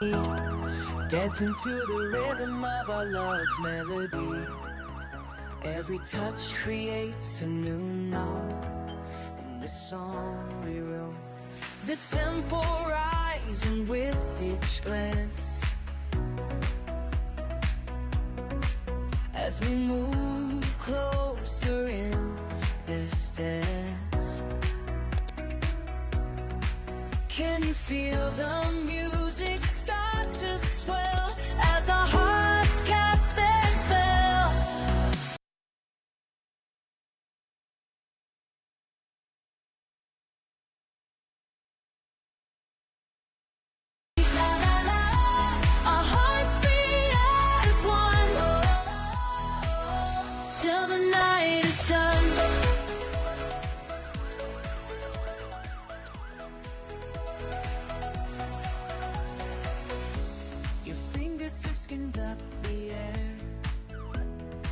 Dancing to the rhythm of our love's melody. Every touch creates a new note in the song we wrote. The tempo rising with each glance as we move closer in this dance. Can you feel the music start to swell as our hearts cast their spell? Our hearts beat as one till the night is done. Your fingertips conduct the air,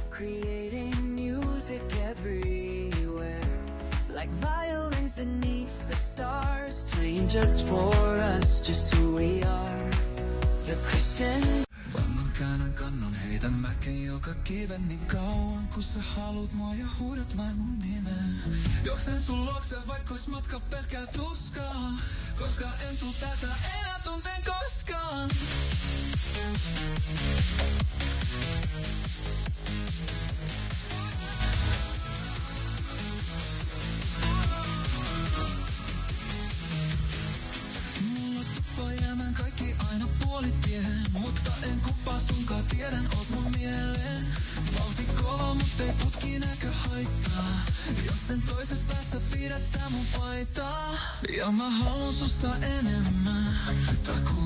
creating music everywhere, like violins beneath the stars, playing just for us, just who we are. The crescendo. Vannon käännän kannon, heitän mäkeen joka kiven niin kauan, kun sä haluut mua ja huudat vain mun nimeä. Juoksen sun luokse, vaikka ois matka pelkkää tuskaa, koska en tuu tätä enää tunteen koskaan. Mulla tuppaa jäämään kaikki aina puolitiehen, mutta en kuppaa sunkaan, tiedän oot mun mieleen. Vauhti kova, mut ei putki näkö haittaa, jos sen toisessa päässä pidät sä mun paitaa. Ja mä haluun susta enemmän, taku